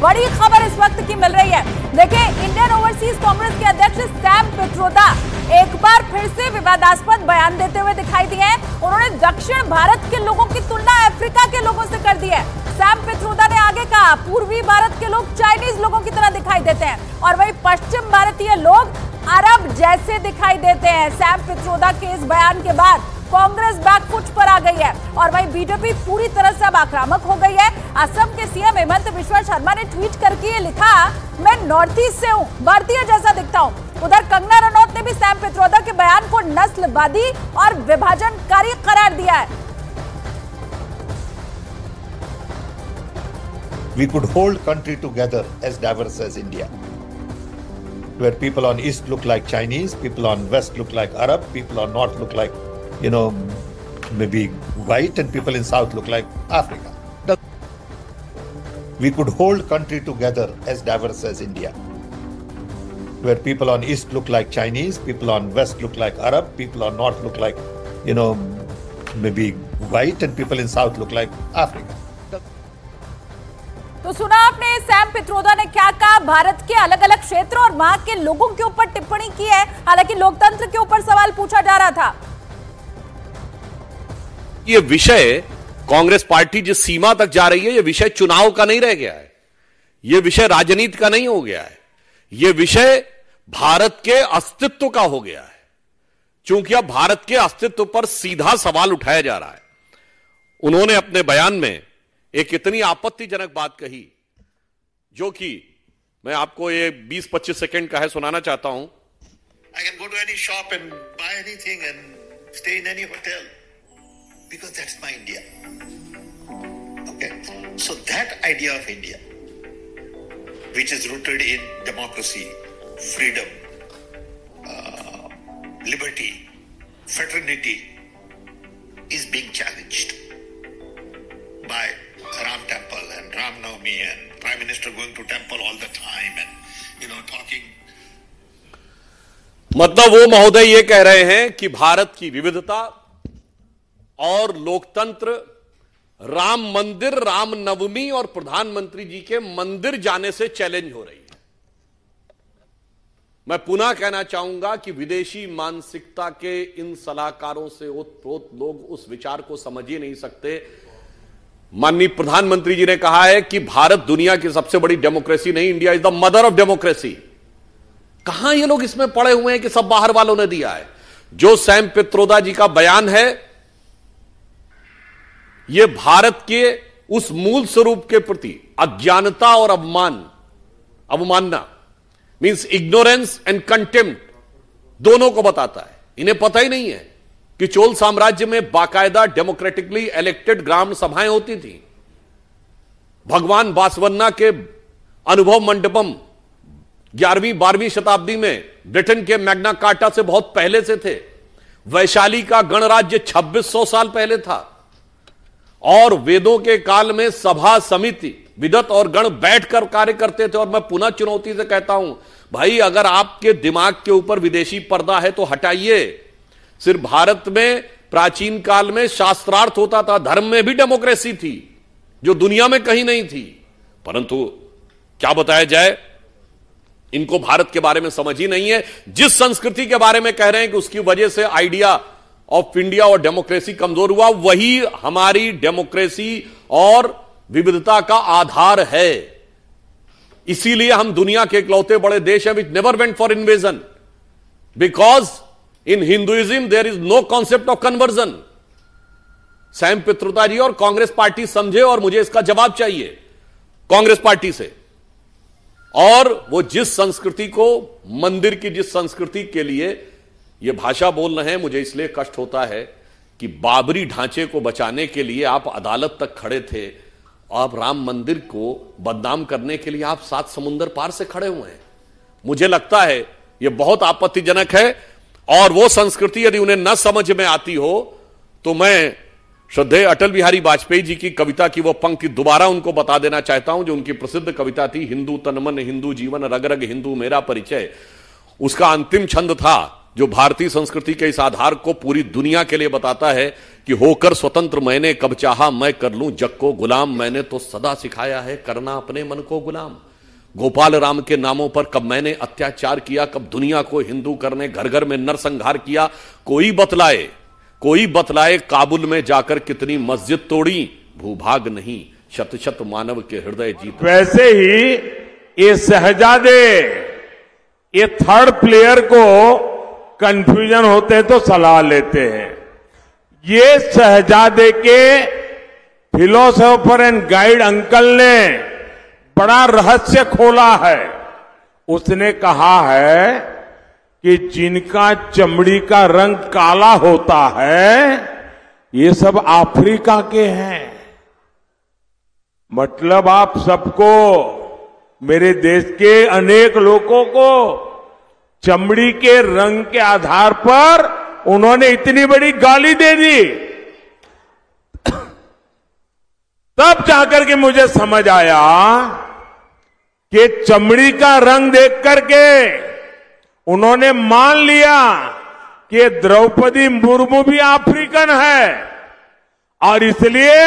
बड़ी खबर इस वक्त की मिल रही है। देखिए, इंडियन ओवरसीज कांग्रेस के अध्यक्ष सैम पित्रोदा एक बार फिर से विवादास्पद बयान देते हुए दिखाई दिए हैं। उन्होंने दक्षिण भारत के लोगों की तुलना अफ्रीका के लोगों से कर दी है। सैम पित्रोदा ने आगे कहा, पूर्वी भारत के लोग चाइनीज लोगों की तरह दिखाई देते हैं और वहीं पश्चिम भारतीय लोग अरब जैसे दिखाई देते हैं। सैम पित्रोदा के इस बयान के बाद कांग्रेस बैकफुट पर आ गई है और वहीं बीजेपी पूरी तरह से अब आक्रामक हो गई है। असम के सीएम हेमंत बिस्वा शर्मा ने ट्वीट करके ये लिखा, मैं नॉर्थ ईस्ट से हूं, भारतीय जैसा दिखता हूं। उधर कंगना रनौत ने भी सैम पित्रोदा के बयान को नस्लवादी और विभाजनकारी करार दिया है। We could hold country together as diverse as India, where people on east look like Chinese, people on west look like Arab, people on north look like, maybe white, and people in south look like Africa. We could hold country together as diverse as India, where people on east look like Chinese, people on west look like Arab, people on north look like, maybe white, and people in south look like Africa. तो सुना आपने Sam Pitroda ने क्या कहा। भारत के अलग अलग क्षेत्र और वहां के लोगों के ऊपर टिप्पणी की है। हालांकि लोकतंत्र के ऊपर सवाल पूछा जा रहा था। ये विषय कांग्रेस पार्टी जिस सीमा तक जा रही है, ये विषय चुनाव का नहीं रह गया है, ये विषय राजनीति का नहीं हो गया है, ये विषय भारत के अस्तित्व का हो गया है। क्योंकि अब भारत के अस्तित्व पर सीधा सवाल उठाया जा रहा है। उन्होंने अपने बयान में एक इतनी आपत्तिजनक बात कही, जो कि मैं आपको ये 20-25 सेकंड का है, सुनाना चाहता हूं। I can go to any shop and buy anything and stay in any hotel because that's my India. Okay, so that idea of India, which is rooted in democracy, freedom, liberty, fraternity, is being challenged by Ram Temple and Ram Navami and Prime Minister going to temple all the time and talking. मतलब वो महोदय ये कह रहे हैं कि भारत की विविधता और लोकतंत्र राम मंदिर, राम नवमी और प्रधानमंत्री जी के मंदिर जाने से चैलेंज हो रही है। मैं पुनः कहना चाहूंगा कि विदेशी मानसिकता के इन सलाहकारों से ओतप्रोत लोग उस विचार को समझ ही नहीं सकते। माननीय प्रधानमंत्री जी ने कहा है कि भारत दुनिया की सबसे बड़ी डेमोक्रेसी नहीं, India is the mother of democracy. कहां ये लोग इसमें पड़े हुए हैं कि सब बाहर वालों ने दिया है। जो सैम पित्रोदा जी का बयान है, यह भारत के उस मूल स्वरूप के प्रति अज्ञानता और अवमानना मींस इग्नोरेंस एंड कंटेम्प्ट दोनों को बताता है। इन्हें पता ही नहीं है कि चोल साम्राज्य में बाकायदा डेमोक्रेटिकली इलेक्टेड ग्राम सभाएं होती थी। भगवान बासवन्ना के अनुभव मंडपम 11वीं-12वीं शताब्दी में ब्रिटेन के मैग्ना कार्टा से बहुत पहले से थे। वैशाली का गणराज्य 2600 साल पहले था और वेदों के काल में सभा समिति विदत और गण बैठकर कार्य करते थे। और मैं पुनः चुनौती से कहता हूं, भाई अगर आपके दिमाग के ऊपर विदेशी पर्दा है तो हटाइए। सिर्फ भारत में प्राचीन काल में शास्त्रार्थ होता था, धर्म में भी डेमोक्रेसी थी जो दुनिया में कहीं नहीं थी। परंतु क्या बताया जाए, इनको भारत के बारे में समझ ही नहीं है। जिस संस्कृति के बारे में कह रहे हैं कि उसकी वजह से आइडिया ऑफ इंडिया और डेमोक्रेसी कमजोर हुआ, वही हमारी डेमोक्रेसी और विविधता का आधार है। इसीलिए हम दुनिया के इकलौते बड़े देश हैं which never went for invasion, because in Hinduism there is no concept of conversion. Sam Pitroda ji और कांग्रेस पार्टी समझे, और मुझे इसका जवाब चाहिए कांग्रेस पार्टी से। और वो जिस संस्कृति को, मंदिर की जिस संस्कृति के लिए ये भाषा बोल रहे हैं, मुझे इसलिए कष्ट होता है कि बाबरी ढांचे को बचाने के लिए आप अदालत तक खड़े थे, आप राम मंदिर को बदनाम करने के लिए आप 7 समुंदर पार से खड़े हुए हैं। मुझे लगता है यह बहुत आपत्तिजनक है। और वो संस्कृति यदि उन्हें न समझ में आती हो तो मैं श्रद्धेय अटल बिहारी वाजपेयी जी की कविता की वो पंक्ति दोबारा उनको बता देना चाहता हूं, जो उनकी प्रसिद्ध कविता थी, हिंदू तन मन हिंदू जीवन, रग रग हिंदू मेरा परिचय। उसका अंतिम छंद था, जो भारतीय संस्कृति के इस आधार को पूरी दुनिया के लिए बताता है कि होकर स्वतंत्र मैंने कब चाहा मैं कर लूं जग को गुलाम, मैंने तो सदा सिखाया है करना अपने मन को गुलाम। गोपाल राम के नामों पर कब मैंने अत्याचार किया, कब दुनिया को हिंदू करने घर घर में नरसंहार किया। कोई बतलाए काबुल में जाकर कितनी मस्जिद तोड़ी, भूभाग नहीं शत शत मानव के हृदय जीत। वैसे ही ये शहजादे, ये थर्ड प्लेयर को कंफ्यूजन होते तो सलाह लेते हैं। ये शहजादे के फिलोसोफर एंड गाइड अंकल ने बड़ा रहस्य खोला है। उसने कहा है कि जिनका चमड़ी का रंग काला होता है ये सब अफ्रीका के हैं। मतलब आप सबको, मेरे देश के अनेक लोगों को चमड़ी के रंग के आधार पर उन्होंने इतनी बड़ी गाली दे दी। तब जाकर के मुझे समझ आया कि चमड़ी का रंग देख करके उन्होंने मान लिया कि द्रौपदी मुर्मू भी अफ्रीकन है और इसलिए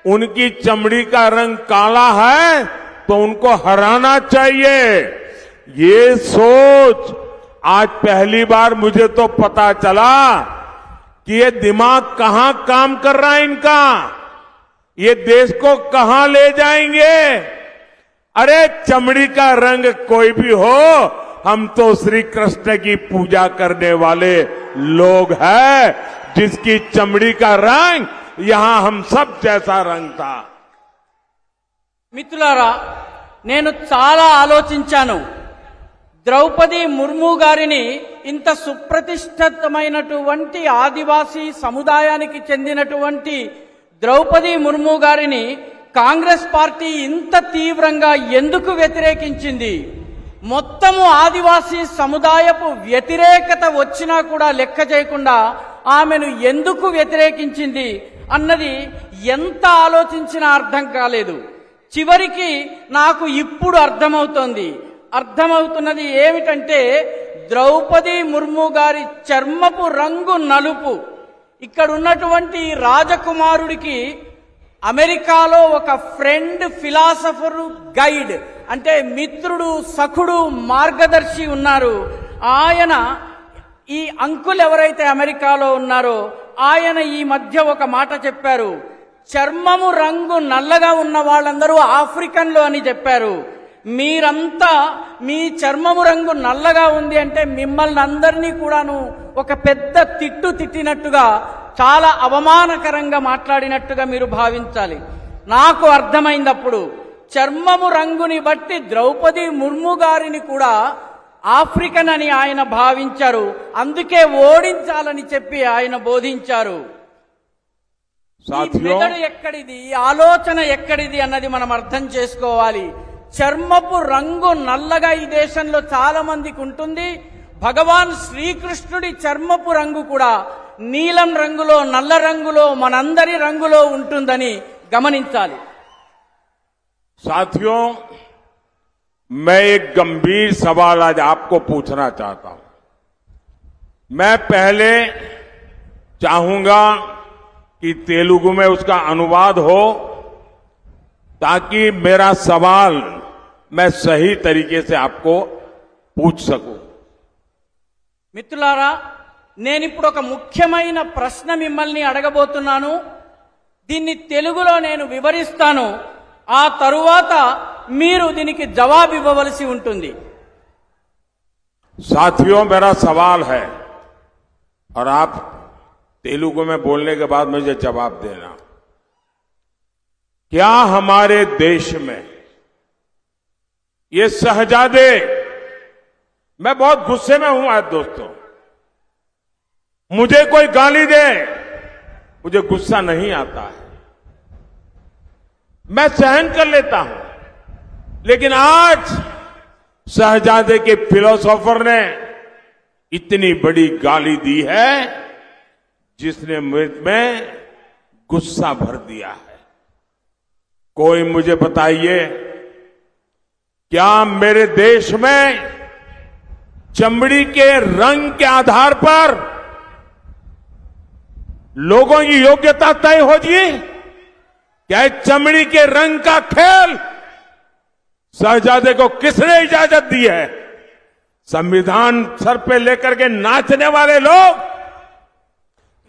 उनकी चमड़ी का रंग काला है तो उनको हराना चाहिए। ये सोच आज पहली बार मुझे तो पता चला कि ये दिमाग कहां काम कर रहा है इनका, ये देश को कहां ले जाएंगे। अरे चमड़ी का रंग कोई भी हो, हम तो श्री कृष्ण की पूजा करने वाले लोग हैं जिसकी चमड़ी का रंग यहां हम सब जैसा रंग था। మిత్రులారా, నేను చాలా ఆలోచించాను. ద్రౌపది ముర్ము గారిని ఇంత సుప్రతిష్ఠితమైనటువంటి ఆదివాసీ సముదాయానికి చెందినటువంటి ద్రౌపది ముర్ము గారిని కాంగ్రెస్ పార్టీ ఇంత తీవ్రంగా ఎందుకు వ్యతిరేకించింది? మొత్తము ఆదివాసీ సముదాయపు వ్యతిరేకత వచ్చినా కూడా లెక్క చేయకుండా ఆమెను ఎందుకు వ్యతిరేకించింది అన్నది ఎంత ఆలోచించినా అర్థం కాలేదు. చివరికి నాకు ఇప్పుడు అర్థమవుతున్నది ఏమిటంటే ద్రౌపది ముర్ము గారి చర్మపు రంగు నలుపు. ఇక్కడ ఉన్నటువంటి రాజకుమారుడికి అమెరికాలో ఒక ఫ్రెండ్, ఫిలాసఫర్, గైడ్ అంటే మిత్రుడు, సఖుడు, మార్గదర్శి ఉన్నారు. ఆయన ఈ అంకుల్ ఎవరైతే అమెరికాలో ఉన్నారో ఆయన ఈ మధ్య ఒక మాట చెప్పారు. చర్మము రంగు నల్లగా ఉన్న వాళ్ళందరూ ఆఫ్రికన్లు అని చెప్పారు. మీరంతా మీ చర్మము రంగు నల్లగా ఉంది అంటే మిమ్మల్ని అందరినీ కూడాను ఒక పెద్ద తిట్టినట్టుగా, చాలా అవమానకరంగా మాట్లాడినట్టుగా మీరు భావించాలి. నాకు అర్థమైందప్పుడు చర్మము రంగుని బట్టి ద్రౌపది ముర్ము గారిని కూడా ఆఫ్రికన్ అని ఆయన భావించారు. అందుకే ఓడించాలని చెప్పి ఆయన బోధించారు. మెదడు ఎక్కడిది, ఆలోచన ఎక్కడిది అన్నది మనం అర్థం చేసుకోవాలి. చర్మపు రంగు నల్లగా ఈ దేశంలో చాలా మందికి ఉంటుంది. భగవాన్ శ్రీకృష్ణుడి చర్మపు రంగు కూడా నీలం రంగులో, నల్ల రంగులో, మనందరి రంగులో ఉంటుందని గమనించాలి. साथियों, मैं एक गंभीर सवाल आज आपको पूछना चाहता हूं. मैं पहले चाहूंगा कि तेलुगु में उसका अनुवाद हो ताकि मेरा सवाल मैं सही तरीके से आपको पूछ सकूं. మిత్రులారా, నేను ఇప్పుడు ఒక ముఖ్యమైన ప్రశ్న మిమ్మల్ని అడగబోతున్నాను. దీన్ని తెలుగులో నేను వివరిస్తాను. ఆ తరువాత మీరు దీనికి జవాబు ఇవ్వవలసి ఉంటుంది. साथियों, मेरा सवाल है और आप तेलुगु में बोलने के बाद मुझे जवाब देना. क्या हमारे देश में ये शहजादे, मैं बहुत गुस्से में हूं आज दोस्तों, मुझे कोई गाली दे मुझे गुस्सा नहीं आता है, मैं सहन कर लेता हूं. लेकिन आज शहजादे के फिलोसोफर ने इतनी बड़ी गाली दी है जिसने में गुस्सा भर दिया है. कोई मुझे बताइए, क्या मेरे देश में चमड़ी के रंग के आधार पर लोगों की योग्यता तय होगी? क्या है चमड़ी के रंग का खेल शहजादे को किसने इजाजत दी है? संविधान सर पे लेकर के नाचने वाले लोग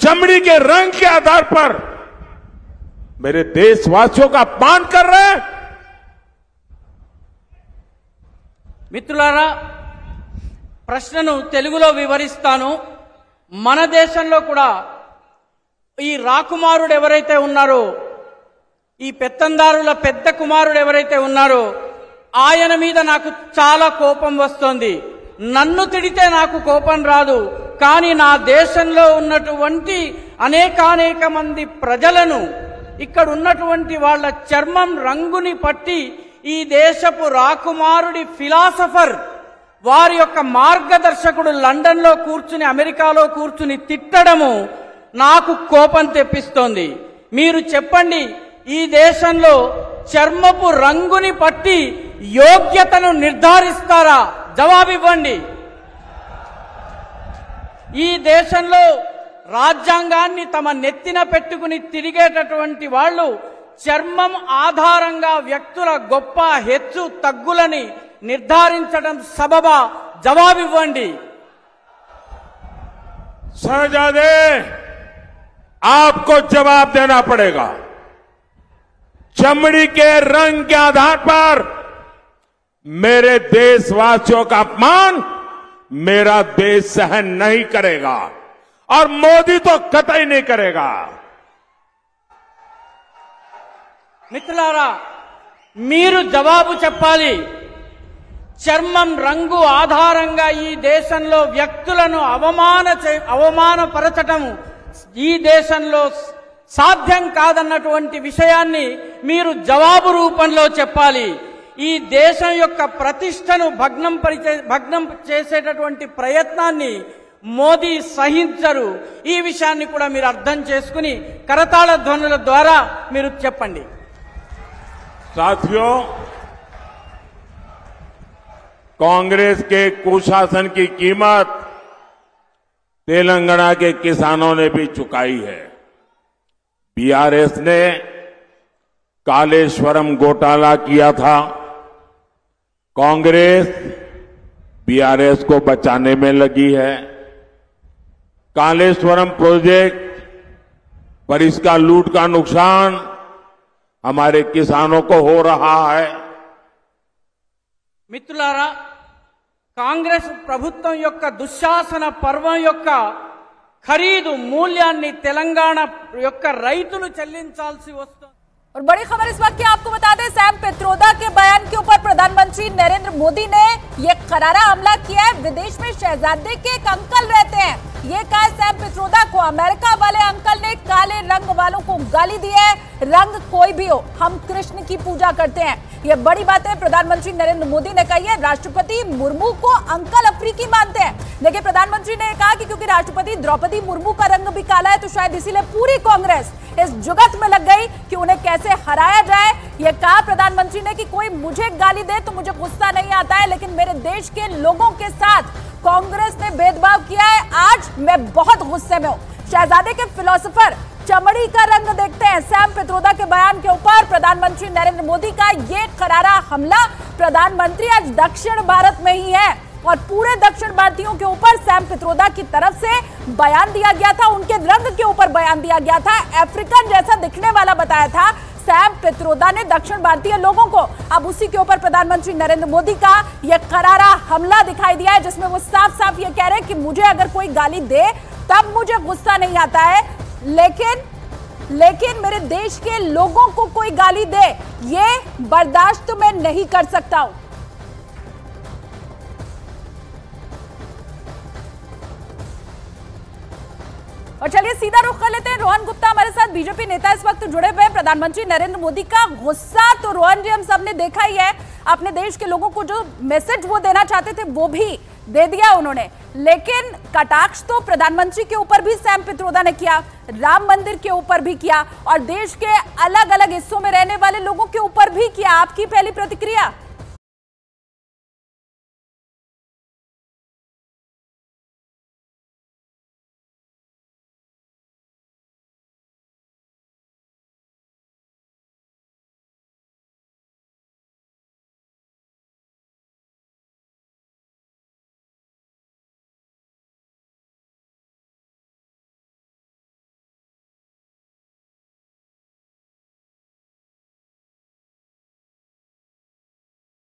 चमड़ी के रंग के आधार पर मेरे देशवासियों का अपमान कर रहे हैं। మిత్రులారా, ప్రశ్నను తెలుగులో వివరిస్తాను. మన దేశంలో కూడా ఈ రాకుమారుడు ఎవరైతే ఉన్నారో, ఈ పెత్తందారుల పెద్ద కుమారుడు ఎవరైతే ఉన్నారో ఆయన మీద నాకు చాలా కోపం వస్తుంది. నన్ను తిడితే నాకు కోపం రాదు, కానీ నా దేశంలో ఉన్నటువంటి అనేక మంది ప్రజలను, ఇక్కడ ఉన్నటువంటి వాళ్ళ చర్మం రంగుని పట్టి ఈ దేశపు రాకుమారుడి ఫిలాసఫర్ వారి యొక్క మార్గదర్శకుడు లండన్లో కూర్చుని అమెరికాలో కూర్చుని తిట్టడము నాకు కోపం తెప్పిస్తోంది. మీరు చెప్పండి, ఈ దేశంలో చర్మపు రంగుని పట్టి యోగ్యతను నిర్ధారిస్తారా? జవాబివ్వండి. ఈ దేశంలో రాజ్యాంగాన్ని తమ నెత్తిన పెట్టుకుని తిరిగేటటువంటి వాళ్ళు చర్మం ఆధారంగా వ్యక్తుల గొప్ప హెచ్చు తగ్గులని నిర్ధారించడం సబబా? జవాబివ్వండి. शहजादे, आपको जवाब देना पड़ेगा. चमड़ी के रंग के आधार पर मेरे देशवासियों का अपमान मेरा देश सहन नहीं करेगा और मोदी तो कतई नहीं करेगा. మిత్రులారా, మీరు జవాబు చెప్పాలి. చర్మం రంగు ఆధారంగా ఈ దేశంలో వ్యక్తులను అవమానపరచటం ఈ దేశంలో సాధ్యం కాదన్నటువంటి విషయాన్ని మీరు జవాబు రూపంలో చెప్పాలి. ఈ దేశం యొక్క ప్రతిష్టను భగ్నం చేసేటటువంటి ప్రయత్నాన్ని మోదీ సహించరు. ఈ విషయాన్ని కూడా మీరు అర్థం చేసుకుని కరతాళ ధ్వనుల ద్వారా మీరు చెప్పండి. साथियों, कांग्रेस के कुशासन की कीमत तेलंगाना के किसानों ने भी चुकाई है. बीआरएस ने कालेश्वरम घोटाला किया था. कांग्रेस बीआरएस को बचाने में लगी है. कालेश्वरम प्रोजेक्ट पर इसका लूट का नुकसान हमारे किसानों को हो रहा है. మిత్రులారా, కాంగ్రెస్ ప్రభుత్వం యొక్క దుశ్శాసన పర్వం యొక్క ఖరీదు మూల్యాన్ని తెలంగాణ యొక్క రైతులు చెల్లించాల్సి వస్తుంది. और बड़ी खबर इस वक्त की आपको बता दें, सैम पित्रोदा के बयान के ऊपर प्रधानमंत्री नरेंद्र मोदी ने यह करारा हमला किया है. विदेश में शहजादे के एक अंकल रहते हैं, ये कहा सैम पित्रोदा को. अमेरिका वाले अंकल ने काले रंग वालों को गाली दी है. रंग कोई भी हो, हम कृष्ण की पूजा करते हैं. ये बड़ी बात है प्रधानमंत्री नरेंद्र मोदी ने कही है. राष्ट्रपति मुर्मू को अंकल अफ्रीकी मानते हैं. देखिए, प्रधानमंत्री ने कहा कि क्योंकि राष्ट्रपति द्रौपदी मुर्मू का रंग भी काला है तो शायद इसीलिए पूरी कांग्रेस इस जुगत में लग गई कि उन्हें कैसे हराया जाए. यह कहा प्रधानमंत्री ने कि कोई मुझे गाली दे तो मुझे गुस्सा नहीं आता है, लेकिन मेरे देश के लोगों के साथ कांग्रेस ने भेदभाव किया है. आज मैं बहुत गुस्से में हूं. शहजादे के फिलोसोफर चमड़ी का रंग देखते हैं. सैम पित्रोदा के बयान के ऊपर प्रधानमंत्री नरेंद्र मोदी का ये करारा हमला. प्रधानमंत्री आज दक्षिण भारत में ही है और पूरे दक्षिण भारतीयों के ऊपर सैम पित्रोदा की तरफ से बयान दिया गया था. उनके रंग के ऊपर बयान दिया गया था. अफ्रीकन जैसा दिखने वाला बताया था सैम पित्रोदा ने दक्षिण भारतीय लोगों को. अब उसी के ऊपर प्रधानमंत्री नरेंद्र मोदी का यह करारा हमला दिखाई दिया है, जिसमें वो साफ साफ ये कह रहे हैं कि मुझे अगर कोई गाली दे तब मुझे गुस्सा नहीं आता है, लेकिन मेरे देश के लोगों को कोई गाली दे ये बर्दाश्त मैं नहीं कर सकता हूं. और चलिए सीधा रुख कर लेते हैं. रोहन गुप्ता हमारे साथ बीजेपी नेता इस वक्त जुड़े हुए हैं. प्रधानमंत्री नरेंद्र मोदी का गुस्सा तो रोहन जी हम सबने देखा ही है. अपने देश के लोगों को जो मैसेज वो देना चाहते थे वो भी दे दिया उन्होंने, लेकिन कटाक्ष तो प्रधानमंत्री के ऊपर भी सैम पित्रोदा ने किया, राम मंदिर के ऊपर भी किया और देश के अलग अलग हिस्सों में रहने वाले लोगों के ऊपर भी किया. आपकी पहली प्रतिक्रिया?